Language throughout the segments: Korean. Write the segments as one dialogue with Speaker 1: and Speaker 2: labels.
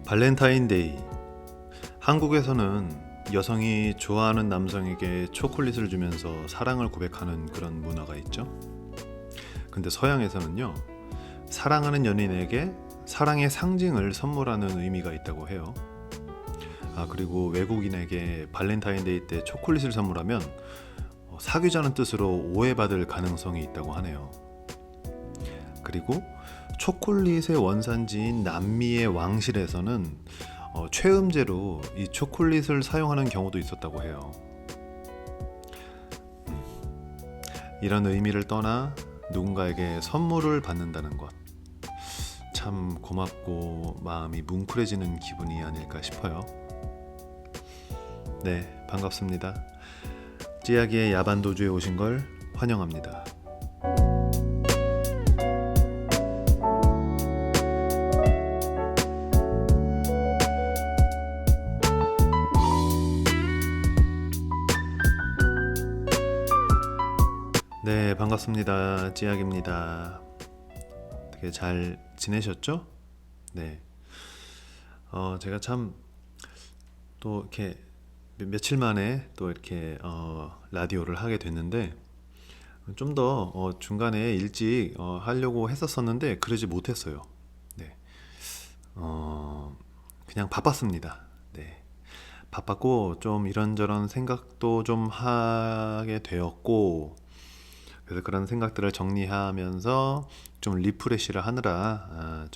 Speaker 1: 발렌타인데이. 한국에서는 여성이 좋아하는 남성에게 초콜릿을 주면서 사랑을 고백하는 그런 문화가 있죠. 근데 서양에서는요, 사랑하는 연인에게 사랑의 상징을 선물하는 의미가 있다고 해요. 그리고 외국인에게 발렌타인데이 때 초콜릿을 선물하면 사귀자는 뜻으로 오해받을 가능성이 있다고 하네요. 그리고 초콜릿의 원산지인 남미의 왕실에서는 최음제로 이 초콜릿을 사용하는 경우도 있었다고 해요. 이런 의미를 떠나 누군가에게 선물을 받는다는 것, 참 고맙고 마음이 뭉클해지는 기분이 아닐까 싶어요. 네, 반갑습니다. 찌약이의 야반도주에 오신 걸 환영합니다. 네, 반갑습니다. 찌약입니다. 어떻게 잘 지내셨죠? 네. 제가 참 또 이렇게 며칠 만에 또 이렇게 라디오를 하게 됐는데 좀 더 중간에 일찍 하려고 했었었는데 그러지 못했어요. 네. 그냥 바빴습니다. 네. 바빴고 좀 이런저런 생각도 좀 하게 되었고, 그래서 그런 생각들을 정리하면서 좀 리프레시를 하느라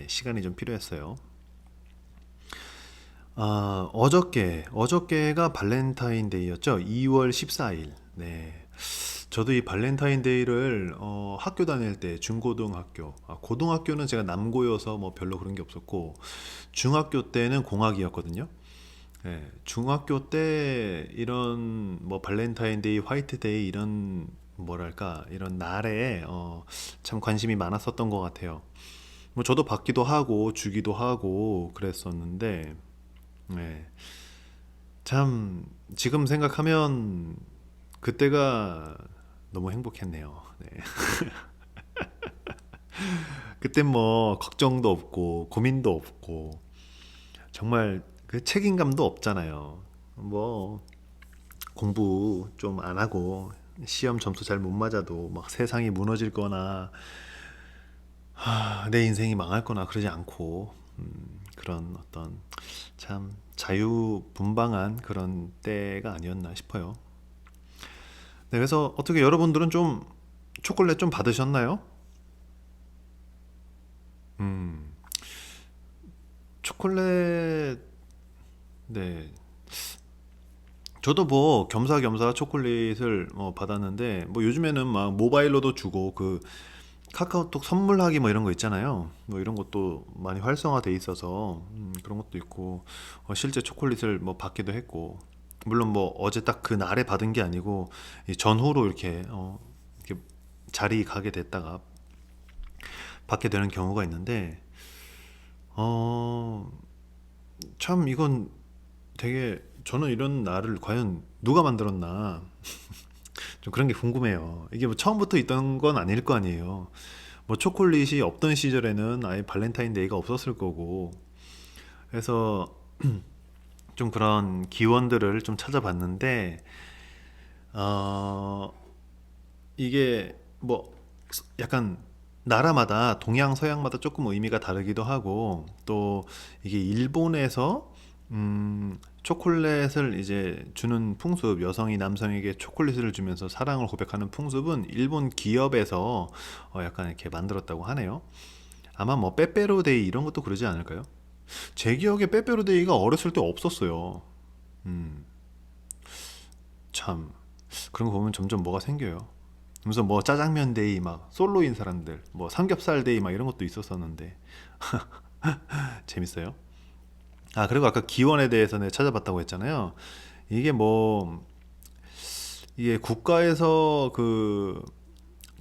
Speaker 1: 시간이 좀 필요했어요. 어저께가 발렌타인데이였죠. 2월 14일. 네. 저도 이 발렌타인데이를 학교 다닐 때 중고등학교, 고등학교는 제가 남고여서 뭐 별로 그런 게 없었고 중학교 때는 공학이었거든요. 네, 중학교 때 이런 뭐 발렌타인데이, 화이트데이 이런 뭐랄까 이런 날에 참 관심이 많았었던 것 같아요. 뭐 저도 받기도 하고 주기도 하고 그랬었는데, 네, 참 지금 생각하면 그때가 너무 행복했네요. 네. 그때 뭐 걱정도 없고 고민도 없고 정말 그 책임감도 없잖아요. 뭐 공부 좀 안 하고 시험 점수 잘 못 맞아도 막 세상이 무너질 거나 내 인생이 망할 거나 그러지 않고 그런 어떤 참 자유분방한 그런 때가 아니었나 싶어요. 네, 그래서 어떻게 여러분들은 좀 초콜릿 좀 받으셨나요? 음, 초콜릿, 네. 저도 뭐 겸사겸사 초콜릿을 받았는데 뭐 요즘에는 막 모바일로도 주고 그 카카오톡 선물하기 뭐 이런 거 있잖아요. 뭐 이런 것도 많이 활성화돼 있어서 그런 것도 있고 실제 초콜릿을 뭐 받기도 했고, 물론 뭐 어제 딱 그 날에 받은 게 아니고 이 전후로 이렇게 자리 가게 됐다가 받게 되는 경우가 있는데 어, 참 이건 되게, 저는 이런 날을 과연 누가 만들었나 좀 그런 게 궁금해요. 이게 뭐 처음부터 있던 건 아닐 거 아니에요. 뭐 초콜릿이 없던 시절에는 아예 발렌타인데이가 없었을 거고, 그래서 좀 그런 기원들을 좀 찾아봤는데 어, 이게 뭐 약간 나라마다 동양 서양마다 조금 의미가 다르기도 하고, 또 이게 일본에서 초콜릿을 이제 주는 풍습, 여성이 남성에게 초콜릿을 주면서 사랑을 고백하는 풍습은 일본 기업에서 약간 이렇게 만들었다고 하네요. 아마 뭐 빼빼로데이 이런 것도 그러지 않을까요? 제 기억에 빼빼로데이가 어렸을 때 없었어요. 음, 참 그런 거 보면 점점 뭐가 생겨요. 그래서 뭐 짜장면 데이, 막 솔로인 사람들 뭐 삼겹살 데이 막 이런 것도 있었었는데 재밌어요. 그리고 아까 기원에 대해서 내가 찾아봤다고 했잖아요. 이게 뭐 이게 국가에서 그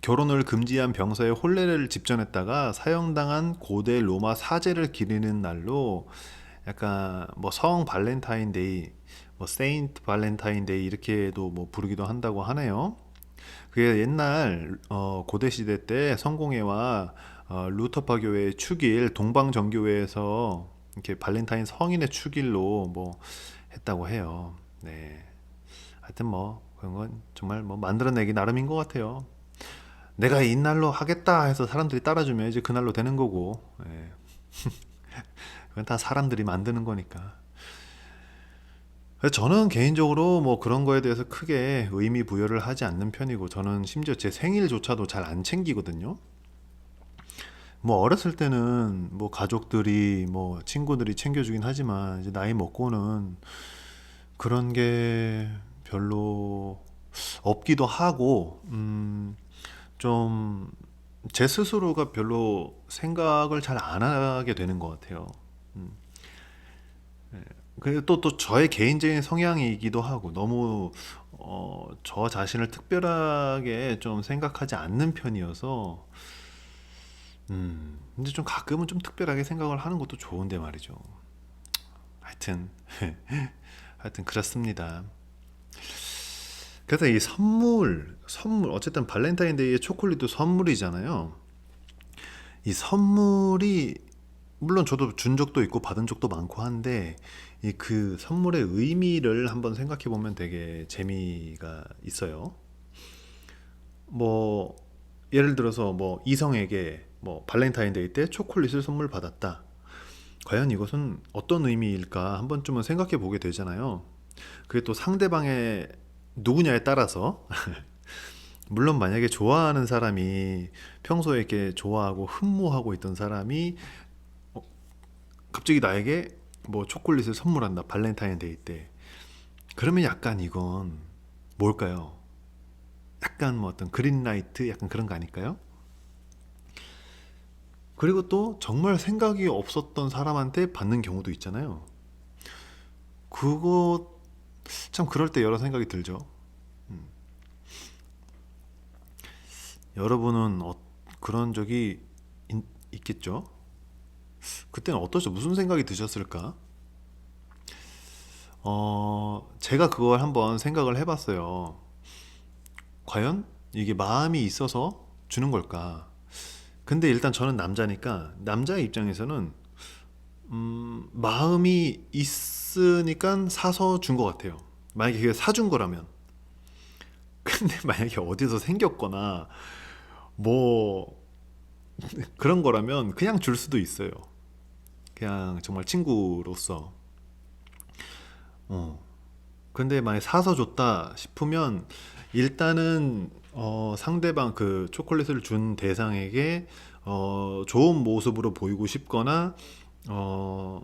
Speaker 1: 결혼을 금지한 병사의 혼례를 집전했다가 사형당한 고대 로마 사제를 기리는 날로 약간 뭐 성 발렌타인데이, 뭐 세인트 발렌타인데이 이렇게도 뭐 부르기도 한다고 하네요. 그게 옛날 고대 시대 때 성공회와 루터파 교회의 축일 동방정교회에서 이렇게 발렌타인 성인의 축일로 뭐 했다고 해요. 네. 하여튼 뭐 그런 건 정말 뭐 만들어내기 나름인 것 같아요. 내가 이날로 하겠다 해서 사람들이 따라주면 이제 그날로 되는 거고, 예. 그건 다 사람들이 만드는 거니까. 그래서 저는 개인적으로 뭐 그런 거에 대해서 크게 의미 부여를 하지 않는 편이고, 저는 심지어 제 생일조차도 잘 안 챙기거든요. 뭐 어렸을 때는 뭐 가족들이 뭐 친구들이 챙겨주긴 하지만 이제 나이 먹고는 그런 게 별로 없기도 하고, 좀 제 스스로가 별로 생각을 잘 안 하게 되는 것 같아요. 음. 그리고 또 저의 개인적인 성향이기도 하고, 너무 저 자신을 특별하게 좀 생각하지 않는 편이어서, 근데 좀 가끔은 좀 특별하게 생각을 하는 것도 좋은데 말이죠. 하여튼 하여튼 그렇습니다. 그래서 이 선물 어쨌든 발렌타인데이의 초콜릿도 선물이잖아요. 이 선물이 물론 저도 준 적도 있고 받은 적도 많고 한데, 이 그 선물의 의미를 한번 생각해 보면 되게 재미가 있어요. 뭐 예를 들어서 뭐 이성에게 뭐 발렌타인데이 때 초콜릿을 선물 받았다. 과연 이것은 어떤 의미일까 한 번쯤은 생각해 보게 되잖아요. 그게 또 상대방의 누구냐에 따라서, 물론 만약에 좋아하는 사람이 평소에 이렇게 좋아하고 흠모하고 있던 사람이 갑자기 나에게 뭐 초콜릿을 선물한다 발렌타인데이 때, 그러면 약간 이건 뭘까요? 약간 뭐 어떤 그린라이트 약간 그런 거 아닐까요? 그리고 또 정말 생각이 없었던 사람한테 받는 경우도 있잖아요. 그거 참 그럴 때 여러 생각이 들죠. 여러분은 그런 적이 있겠죠? 그때는 어떠죠? 무슨 생각이 드셨을까? 제가 그걸 한번 생각을 해봤어요. 과연 이게 마음이 있어서 주는 걸까? 근데 일단 저는 남자니까 남자의 입장에서는 마음이 있으니까 사서 준 것 같아요. 만약에 그게 사준 거라면. 근데 만약에 어디서 생겼거나 뭐 그런 거라면 그냥 줄 수도 있어요. 그냥 정말 친구로서. 어. 근데 만약에 사서 줬다 싶으면 일단은 상대방 그 초콜릿을 준 대상에게 좋은 모습으로 보이고 싶거나 어,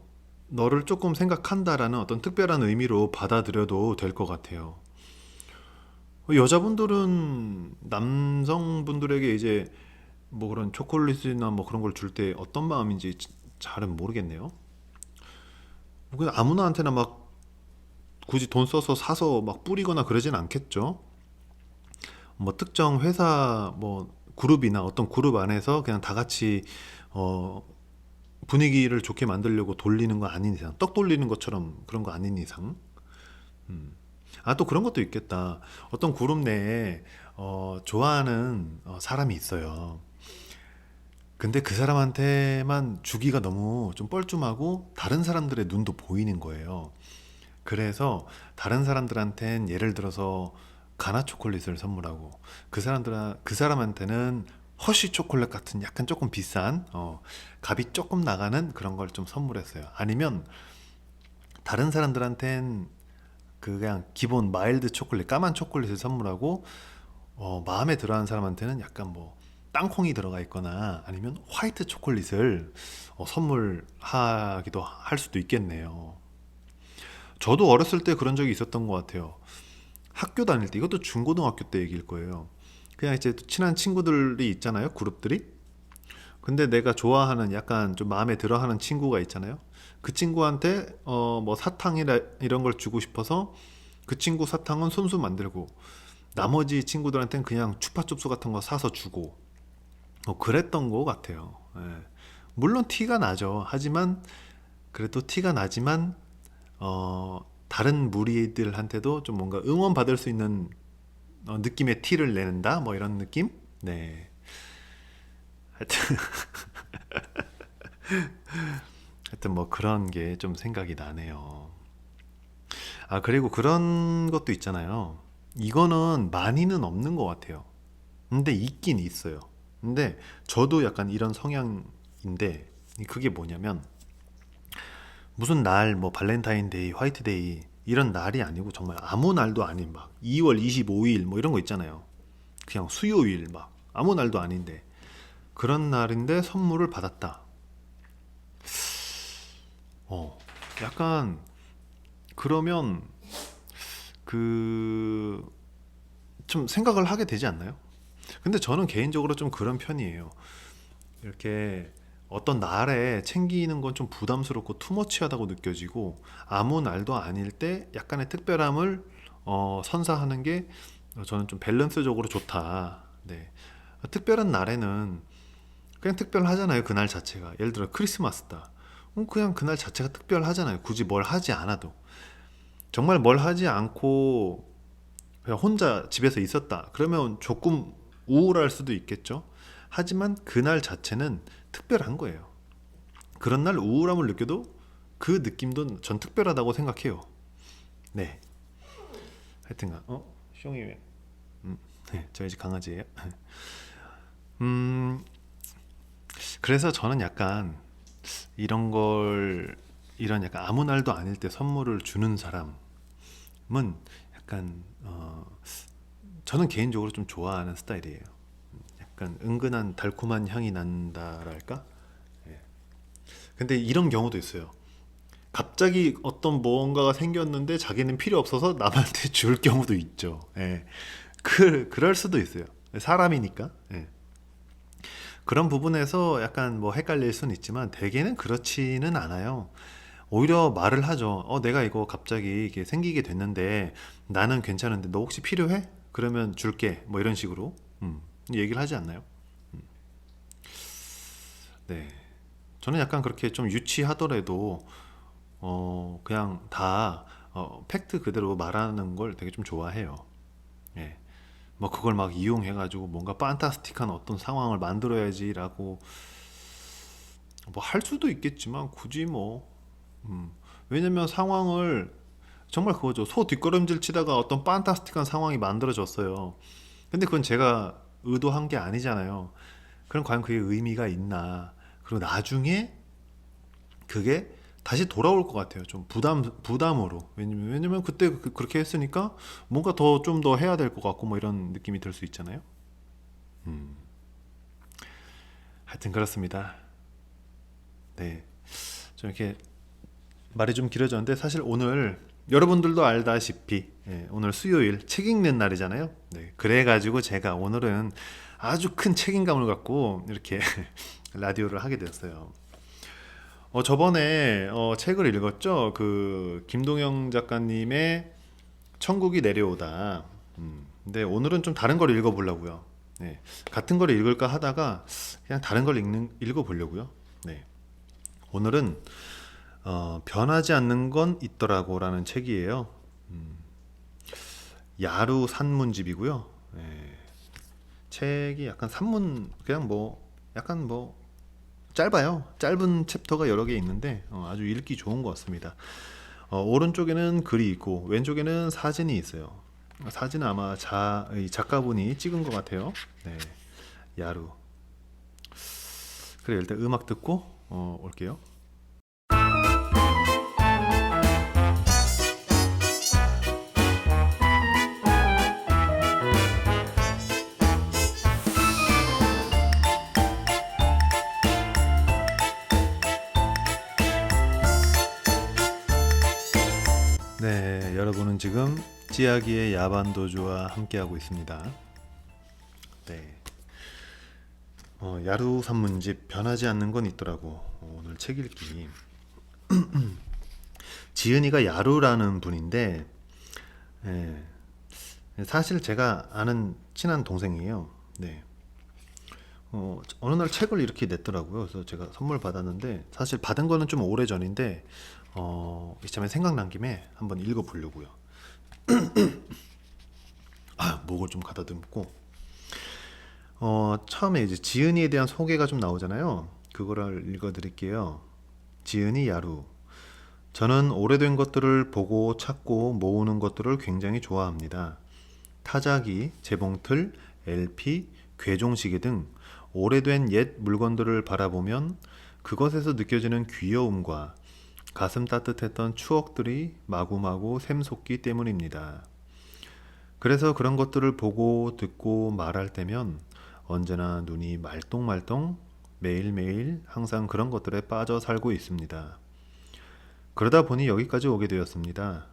Speaker 1: 너를 조금 생각한다라는 어떤 특별한 의미로 받아들여도 될 것 같아요. 여자분들은 남성분들에게 이제 뭐 그런 초콜릿이나 뭐 그런 걸 줄 때 어떤 마음인지 잘은 모르겠네요. 그냥 아무나한테나 막 굳이 돈 써서 사서 막 뿌리거나 그러진 않겠죠. 뭐 특정 회사 뭐 그룹이나 어떤 그룹 안에서 그냥 다 같이 어, 분위기를 좋게 만들려고 돌리는 거 아닌 이상, 떡 돌리는 것처럼 그런 거 아닌 이상. 아, 또 그런 것도 있겠다. 어떤 그룹 내에 좋아하는 사람이 있어요. 근데 그 사람한테만 주기가 너무 좀 뻘쭘하고 다른 사람들의 눈도 보이는 거예요. 그래서 다른 사람들한텐 예를 들어서 가나 초콜릿을 선물하고, 그 사람한테는 허쉬 초콜릿 같은 약간 조금 비싼 값이 조금 나가는 그런 걸 좀 선물했어요. 아니면 다른 사람들한텐 그 그냥 기본 마일드 초콜릿, 까만 초콜릿을 선물하고, 마음에 들어하는 사람한테는 약간 뭐 땅콩이 들어가 있거나 아니면 화이트 초콜릿을 선물하기도 할 수도 있겠네요. 저도 어렸을 때 그런 적이 있었던 것 같아요. 학교 다닐 때, 이것도 중고등학교 때 얘기일 거예요. 그냥 이제 친한 친구들이 있잖아요, 그룹들이. 근데 내가 좋아하는 약간 좀 마음에 들어하는 친구가 있잖아요. 그 친구한테 뭐 사탕이라 이런 걸 주고 싶어서 그 친구 사탕은 손수 만들고, 나머지 친구들한테는 그냥 추파춥스 같은 거 사서 주고, 그랬던 것 같아요. 예. 물론 티가 나죠. 하지만 그래도 티가 나지만 다른 무리들한테도 좀 뭔가 응원받을 수 있는 느낌의 티를 내는다 뭐 이런 느낌. 네. 하여튼 하여튼 뭐 그런 게 좀 생각이 나네요. 아, 그리고 그런 것도 있잖아요. 이거는 많이는 없는 것 같아요. 근데 있긴 있어요. 근데 저도 약간 이런 성향인데, 그게 뭐냐면 무슨 날 뭐 발렌타인데이, 화이트데이 이런 날이 아니고 정말 아무 날도 아닌 막 2월 25일 뭐 이런 거 있잖아요. 그냥 수요일 막 아무 날도 아닌데 그런 날인데 선물을 받았다. 어, 약간 그러면 그 좀 생각을 하게 되지 않나요? 근데 저는 개인적으로 좀 그런 편이에요. 이렇게 어떤 날에 챙기는 건 좀 부담스럽고 투머치하다고 느껴지고 아무 날도 아닐 때 약간의 특별함을 선사하는 게 저는 좀 밸런스적으로 좋다. 네. 특별한 날에는 그냥 특별하잖아요. 그날 자체가. 예를 들어 크리스마스다. 그냥 그날 자체가 특별하잖아요. 굳이 뭘 하지 않아도. 정말 뭘 하지 않고 그냥 혼자 집에서 있었다. 그러면 조금 우울할 수도 있겠죠. 하지만 그날 자체는 특별한 거예요. 그런 날 우울함을 느껴도 그 느낌도 전 특별하다고 생각해요. 네. 하여튼간 숑이 왜? 네, 저희 집 강아지예요. 음, 그래서 저는 약간 이런 걸 이런 약간 아무 날도 아닐 때 선물을 주는 사람은 약간 저는 개인적으로 좀 좋아하는 스타일이에요. 약간 은근한 달콤한 향이 난다랄까? 예. 근데 이런 경우도 있어요. 갑자기 어떤 무언가가 생겼는데 자기는 필요 없어서 남한테 줄 경우도 있죠. 예. 그럴 수도 있어요. 사람이니까. 예. 그런 부분에서 약간 뭐 헷갈릴 수는 있지만 대개는 그렇지는 않아요. 오히려 말을 하죠. 내가 이거 갑자기 이게 생기게 됐는데 나는 괜찮은데 너 혹시 필요해? 그러면 줄게. 뭐 이런 식으로. 얘기를 하지 않나요? 네. 저는 약간 그렇게 좀 유치하더라도 그냥 다 팩트 그대로 말하는 걸 되게 좀 좋아해요. 예. 뭐 그걸 막 이용해가지고 뭔가 판타스틱한 어떤 상황을 만들어야지라고 뭐 할 수도 있겠지만 굳이 뭐 왜냐면 상황을 정말 그거죠. 소 뒷걸음질 치다가 어떤 판타스틱한 상황이 만들어졌어요. 근데 그건 제가 의도한 게 아니잖아요. 그럼 과연 그게 의미가 있나? 그리고 나중에 그게 다시 돌아올 것 같아요. 좀 부담으로. 왜냐면 그때 그렇게 했으니까 뭔가 더 좀 더 해야 될 것 같고 뭐 이런 느낌이 들 수 있잖아요. 하여튼 그렇습니다. 네. 좀 이렇게 말이 좀 길어졌는데 사실 오늘 여러분들도 알다시피 오늘 수요일 책 읽는 날이잖아요. 네. 그래가지고 제가 오늘은 아주 큰 책임감을 갖고 이렇게 라디오를 하게 되었어요. 저번에 책을 읽었죠. 그 김동영 작가님의 천국이 내려오다. 근데 오늘은 좀 다른 걸 읽어보려고요. 네. 같은 걸 읽을까 하다가 그냥 다른 걸 읽어보려고요. 네. 오늘은 변하지 않는 건 있더라고라는 책이에요. 야루 산문집이고요. 네. 책이 약간 산문 그냥 뭐 약간 뭐 짧아요. 짧은 챕터가 여러 개 있는데 아주 읽기 좋은 것 같습니다. 오른쪽에는 글이 있고 왼쪽에는 사진이 있어요. 사진은 아마 이 작가분이 찍은 것 같아요. 네, 야루. 그래 일단 음악 듣고 올게요. 네, 여러분은 지금 찌아기의 야반도주와 함께하고 있습니다. 네, 야루 산문집 변하지 않는 건 있더라고. 오늘 책 읽기. 지은이가 야루라는 분인데 예, 사실 제가 아는 친한 동생이에요. 네. 어느 날 책을 이렇게 냈더라고요. 그래서 제가 선물 받았는데 사실 받은 거는 좀 오래 전인데 이참에 생각난 김에 한번 읽어보려고요. 목을 좀 가다듬고 처음에 이제 지은이에 대한 소개가 좀 나오잖아요. 그거를 읽어드릴게요. 지은이 야루. 저는 오래된 것들을 보고 찾고 모으는 것들을 굉장히 좋아합니다. 타자기, 재봉틀, LP, 괴종시계 등 오래된 옛 물건들을 바라보면 그것에서 느껴지는 귀여움과 가슴 따뜻했던 추억들이 마구마구 샘솟기 때문입니다. 그래서 그런 것들을 보고 듣고 말할 때면 언제나 눈이 말똥말똥 매일매일 항상 그런 것들에 빠져 살고 있습니다. 그러다 보니 여기까지 오게 되었습니다.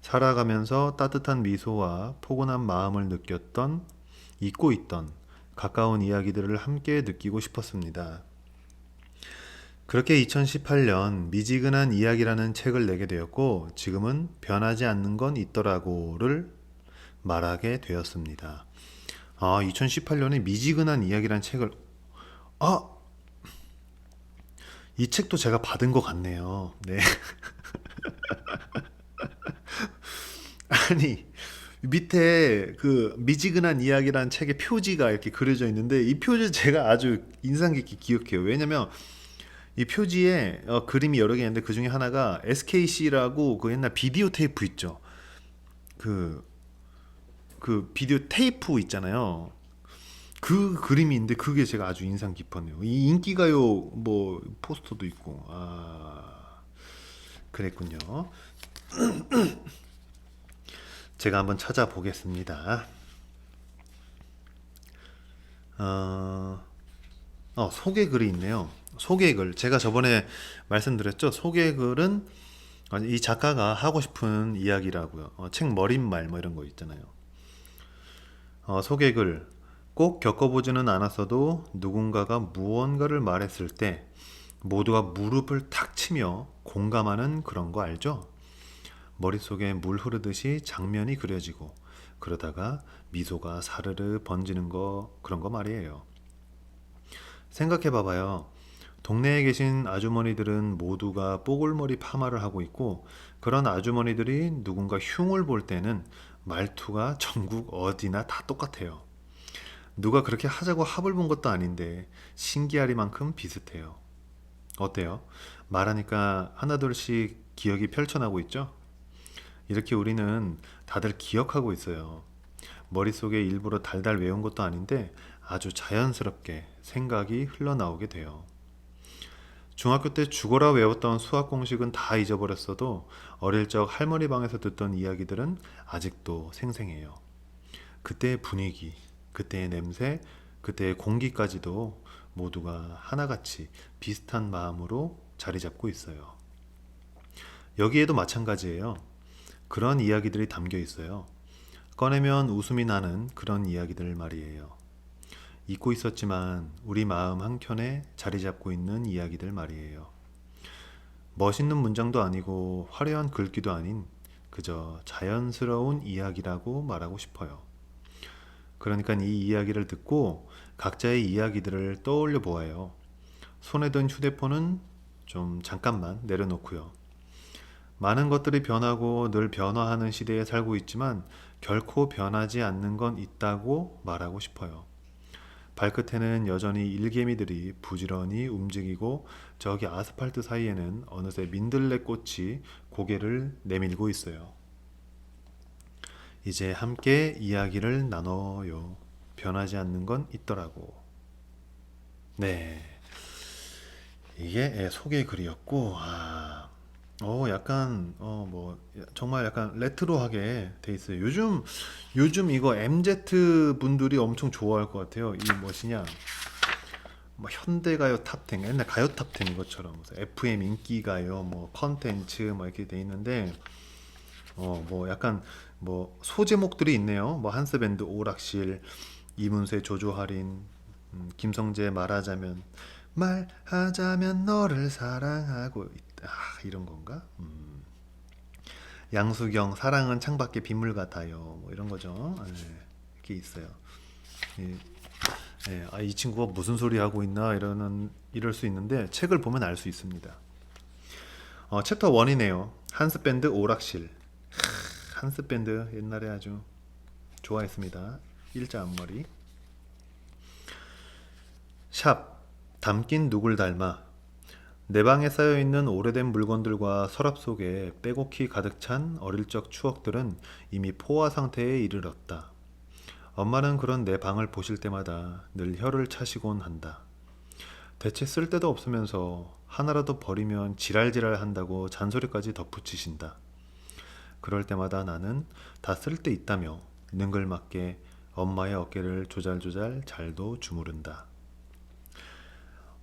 Speaker 1: 살아가면서 따뜻한 미소와 포근한 마음을 느꼈던, 잊고 있던 가까운 이야기들을 함께 느끼고 싶었습니다. 그렇게 2018년 미지근한 이야기라는 책을 내게 되었고, 지금은 변하지 않는 건 있더라고를 말하게 되었습니다. 2018년에 미지근한 이야기라는 책을, 아, 이 책도 제가 받은 것 같네요. 네. 아니, 밑에 그 미지근한 이야기라는 책의 표지가 이렇게 그려져 있는데 이 표지 제가 아주 인상 깊게 기억해요. 왜냐면 이 표지에 그림이 여러 개 있는데 그 중에 하나가 SKC라고 그 옛날 비디오 테이프 있죠. 그, 그 비디오 테이프 있잖아요. 그 그림이 있는데 그게 제가 아주 인상 깊었네요. 이 인기가요 뭐 포스터도 있고. 그랬군요. 제가 한번 찾아보겠습니다. 어, 소개글이 있네요. 소개글. 제가 저번에 말씀드렸죠. 소개글은 이 작가가 하고 싶은 이야기라고요. 책 머릿말 뭐 이런 거 있잖아요. 소개글. 꼭 겪어보지는 않았어도 누군가가 무언가를 말했을 때 모두가 무릎을 탁 치며 공감하는 그런 거 알죠? 머릿속에 물 흐르듯이 장면이 그려지고 그러다가 미소가 사르르 번지는 거 그런 거 말이에요. 생각해 봐봐요. 동네에 계신 아주머니들은 모두가 뽀글머리 파마를 하고 있고 그런 아주머니들이 누군가 흉을 볼 때는 말투가 전국 어디나 다 똑같아요. 누가 그렇게 하자고 합을 본 것도 아닌데 신기하리만큼 비슷해요. 어때요? 말하니까 하나둘씩 기억이 펼쳐나고 있죠? 이렇게 우리는 다들 기억하고 있어요. 머릿속에 일부러 달달 외운 것도 아닌데 아주 자연스럽게 생각이 흘러나오게 돼요. 중학교 때 죽어라 외웠던 수학 공식은 다 잊어버렸어도 어릴 적 할머니 방에서 듣던 이야기들은 아직도 생생해요. 그때의 분위기, 그때의 냄새, 그때의 공기까지도 모두가 하나같이 비슷한 마음으로 자리 잡고 있어요. 여기에도 마찬가지예요. 그런 이야기들이 담겨 있어요. 꺼내면 웃음이 나는 그런 이야기들 말이에요. 잊고 있었지만 우리 마음 한켠에 자리 잡고 있는 이야기들 말이에요. 멋있는 문장도 아니고 화려한 글귀도 아닌 그저 자연스러운 이야기라고 말하고 싶어요. 그러니까 이 이야기를 듣고 각자의 이야기들을 떠올려 보아요. 손에 든 휴대폰은 좀 잠깐만 내려놓고요. 많은 것들이 변하고 늘 변화하는 시대에 살고 있지만 결코 변하지 않는 건 있다고 말하고 싶어요. 발끝에는 여전히 일개미들이 부지런히 움직이고 저기 아스팔트 사이에는 어느새 민들레꽃이 고개를 내밀고 있어요. 이제 함께 이야기를 나눠요. 변하지 않는 건 있더라고. 네. 이게 소개 글이었고, 약간, 정말 약간 레트로하게 돼 있어요. 요즘 이거 MZ 분들이 엄청 좋아할 것 같아요. 이 무엇이냐. 뭐 현대가요 탑10, 옛날 가요 탑10 이것처럼 FM 인기가요, 뭐 컨텐츠 뭐 이렇게 돼 있는데, 뭐 약간 뭐 소제목들이 있네요. 뭐 한스밴드 오락실, 이문세 조조할인, 김성재 말하자면 너를 사랑하고 있다. 이런 건가? 양수경 사랑은 창밖에 빗물 같아요. 뭐 이런 거죠. 이렇게 있어요. 이, 이 친구가 무슨 소리 하고 있나 이럴 수 있는데 책을 보면 알 수 있습니다. 챕터 1이네요. 한스밴드 오락실. 한스밴드 옛날에 아주 좋아했습니다. 일자 앞머리. 샵 담긴 누굴 닮아 내 방에 쌓여 있는 오래된 물건들과 서랍 속에 빼곡히 가득 찬 어릴 적 추억들은 이미 포화 상태에 이르렀다. 엄마는 그런 내 방을 보실 때마다 늘 혀를 차시곤 한다. 대체 쓸데도 없으면서 하나라도 버리면 지랄지랄 한다고 잔소리까지 덧붙이신다. 그럴 때마다 나는 다 쓸데 있다며 능글맞게 엄마의 어깨를 조잘조잘 잘도 주무른다.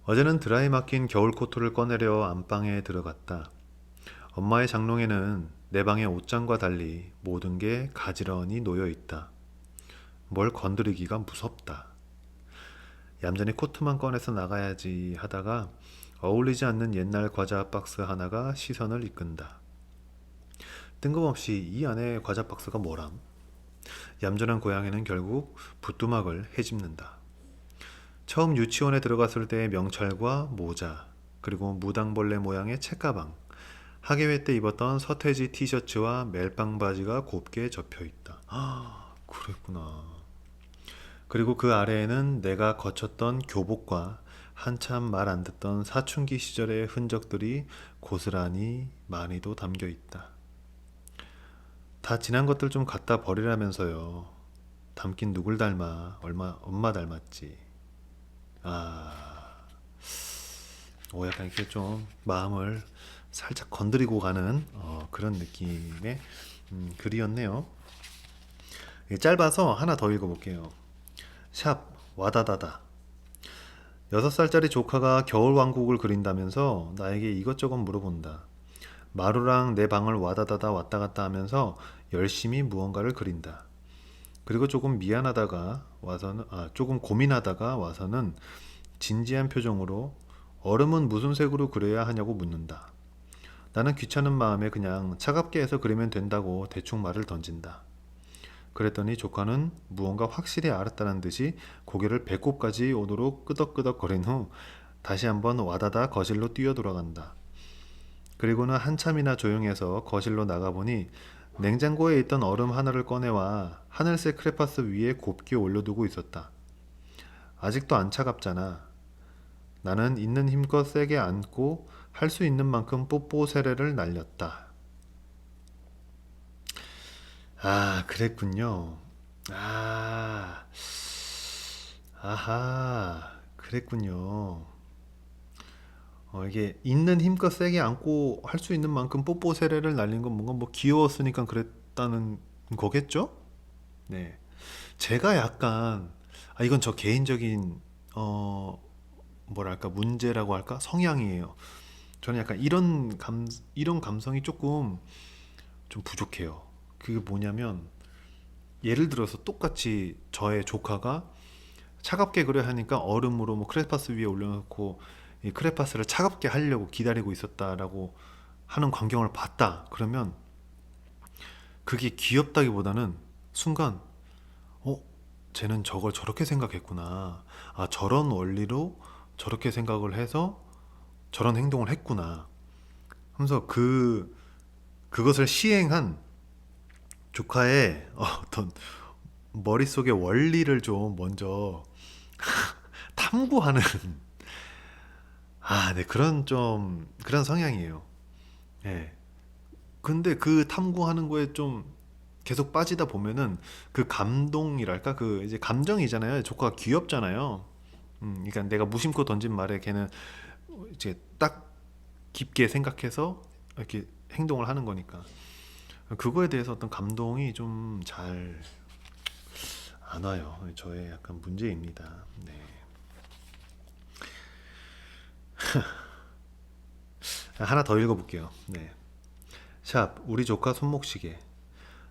Speaker 1: 어제는 드라이 막힌 겨울 코트를 꺼내려 안방에 들어갔다. 엄마의 장롱에는 내 방의 옷장과 달리 모든 게 가지런히 놓여 있다. 뭘 건드리기가 무섭다. 얌전히 코트만 꺼내서 나가야지 하다가 어울리지 않는 옛날 과자 박스 하나가 시선을 이끈다. 뜬금없이 이 안에 과자 박스가 뭐람? 얌전한 고양이는 결국 부뚜막을 헤집는다. 처음 유치원에 들어갔을 때의 명찰과 모자, 그리고 무당벌레 모양의 책가방, 학예회 때 입었던 서태지 티셔츠와 멜빵 바지가 곱게 접혀 있다. 아, 그랬구나. 그리고 그 아래에는 내가 거쳤던 교복과 한참 말 안 듣던 사춘기 시절의 흔적들이 고스란히 많이도 담겨 있다. 다 지난 것들 좀 갖다 버리라면서요. 담긴 누굴 닮아? 엄마 닮았지. 아, 약간 이렇게 좀 마음을 살짝 건드리고 가는 그런 느낌의 글이었네요. 짧아서 하나 더 읽어볼게요. 샵 와다다다. 6살짜리 조카가 겨울왕국을 그린다면서 나에게 이것저것 물어본다. 마루랑 내 방을 와다다다 왔다 갔다 하면서 열심히 무언가를 그린다. 그리고 조금 고민하다가 와서는 진지한 표정으로 얼음은 무슨 색으로 그려야 하냐고 묻는다. 나는 귀찮은 마음에 그냥 차갑게 해서 그리면 된다고 대충 말을 던진다. 그랬더니 조카는 무언가 확실히 알았다는 듯이 고개를 배꼽까지 오도록 끄덕끄덕거린 후 다시 한번 와다다 거실로 뛰어 돌아간다. 그리고는 한참이나 조용해서 거실로 나가보니 냉장고에 있던 얼음 하나를 꺼내와 하늘색 크레파스 위에 곱게 올려두고 있었다. 아직도 안 차갑잖아. 나는 있는 힘껏 세게 안고 할 수 있는 만큼 뽀뽀 세례를 날렸다. 아, 그랬군요. 아, 아하, 그랬군요. 이게 있는 힘껏 세게 안고 할 수 있는 만큼 뽀뽀 세례를 날린 건 뭔가 뭐 귀여웠으니까 그랬다는 거겠죠? 네. 제가 약간, 이건 저 개인적인, 뭐랄까, 문제라고 할까? 성향이에요. 저는 약간 이런 감성이 조금 좀 부족해요. 그게 뭐냐면, 예를 들어서 똑같이 저의 조카가 차갑게 그려 하니까 얼음으로 뭐 크레파스 위에 올려놓고 이 크레파스를 차갑게 하려고 기다리고 있었다라고 하는 광경을 봤다. 그러면 그게 귀엽다기보다는 순간 어, 쟤는 저걸 저렇게 생각했구나. 아, 저런 원리로 저렇게 생각을 해서 저런 행동을 했구나. 하면서 그것을 시행한 조카의 어떤 머릿속의 원리를 좀 먼저 탐구하는 네, 그런 성향이에요. 예. 근데 그 탐구하는 거에 좀 계속 빠지다 보면은 그 감동이랄까 그 이제 감정이잖아요. 조카가 귀엽잖아요. 그러니까 내가 무심코 던진 말에 걔는 이제 딱 깊게 생각해서 이렇게 행동을 하는 거니까 그거에 대해서 어떤 감동이 좀 잘 안 와요. 저의 약간 문제입니다. 네. 하나 더 읽어볼게요. 네. 샵 우리 조카 손목시계.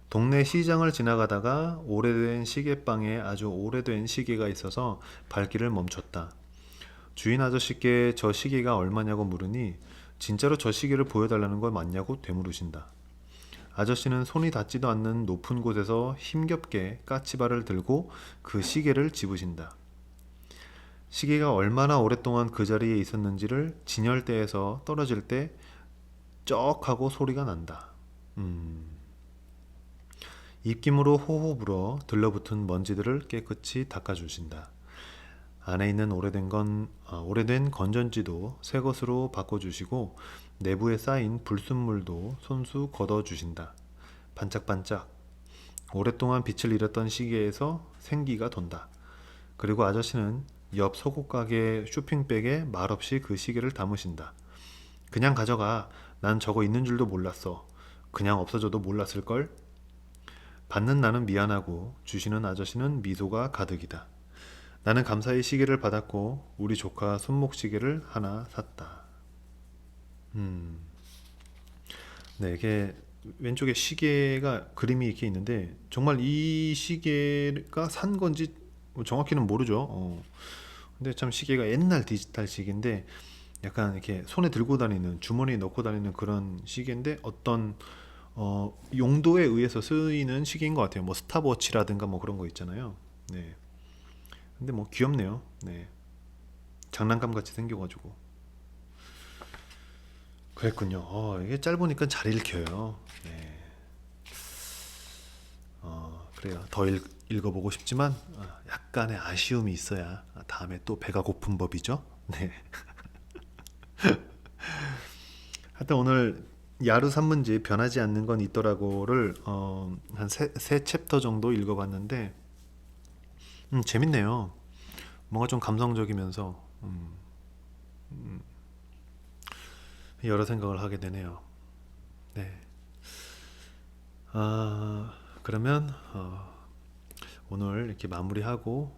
Speaker 1: 동네 시장을 지나가다가 오래된 시계방에 아주 오래된 시계가 있어서 발길을 멈췄다. 주인 아저씨께 저 시계가 얼마냐고 물으니 진짜로 저 시계를 보여달라는 거 맞냐고 되물으신다. 아저씨는 손이 닿지도 않는 높은 곳에서 힘겹게 까치발을 들고 그 시계를 집으신다. 시계가 얼마나 오랫동안 그 자리에 있었는지를 진열대에서 떨어질 때 쩍 하고 소리가 난다. 입김으로 호호 불어 들러붙은 먼지들을 깨끗이 닦아주신다. 안에 있는 오래된 건전지도 새 것으로 바꿔주시고 내부에 쌓인 불순물도 손수 걷어주신다. 반짝반짝. 오랫동안 빛을 잃었던 시계에서 생기가 돈다. 그리고 아저씨는 옆 속옷 가게 쇼핑백에 말없이 그 시계를 담으신다. 그냥 가져가. 난 저거 있는 줄도 몰랐어. 그냥 없어져도 몰랐을걸? 받는 나는 미안하고 주시는 아저씨는 미소가 가득이다. 나는 감사히 시계를 받았고 우리 조카 손목 시계를 하나 샀다. 음, 네, 이게 왼쪽에 시계가 그림이 이렇게 있는데 정말 이 시계가 산 건지 뭐 정확히는 모르죠. 근데 참 시계가 옛날 디지털 시계인데 약간 이렇게 손에 들고 다니는 주머니에 넣고 다니는 그런 시계인데 어떤 용도에 의해서 쓰이는 시계인 것 같아요. 뭐 스탑워치라든가 뭐 그런 거 있잖아요. 네. 근데 뭐 귀엽네요. 네. 장난감 같이 생겨가지고. 그랬군요. 이게 짧으니까 잘 읽혀요. 네. 그래요. 더 읽어보고 싶지만 약간의 아쉬움이 있어야 다음에 또 배가 고픈 법이죠. 네. 하여튼 오늘 야루 산문집 변하지 않는 건 있더라고를 한 세 챕터 정도 읽어봤는데 재밌네요. 뭔가 좀 감성적이면서 여러 생각을 하게 되네요. 네. 그러면 오늘 이렇게 마무리하고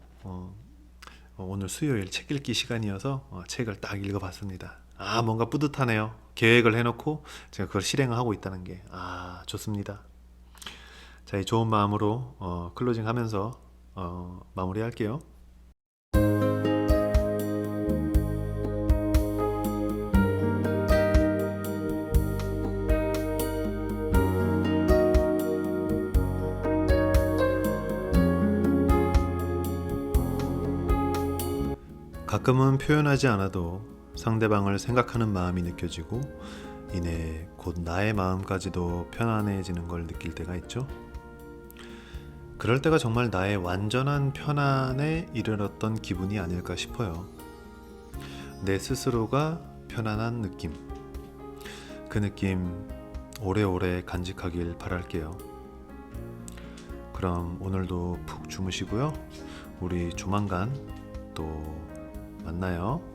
Speaker 1: 오늘 수요일 책 읽기 시간이어서 책을 딱 읽어봤습니다. 뭔가 뿌듯하네요. 계획을 해놓고 제가 그걸 실행하고 있다는 게 좋습니다. 자, 이 좋은 마음으로 클로징 하면서 마무리할게요. 가끔은 표현하지 않아도 상대방을 생각하는 마음이 느껴지고 이내 곧 나의 마음까지도 편안해지는 걸 느낄 때가 있죠. 그럴 때가 정말 나의 완전한 편안에 이르렀던 기분이 아닐까 싶어요. 내 스스로가 편안한 느낌. 그 느낌 오래오래 간직하길 바랄게요. 그럼 오늘도 푹 주무시고요. 우리 조만간 또 만나요.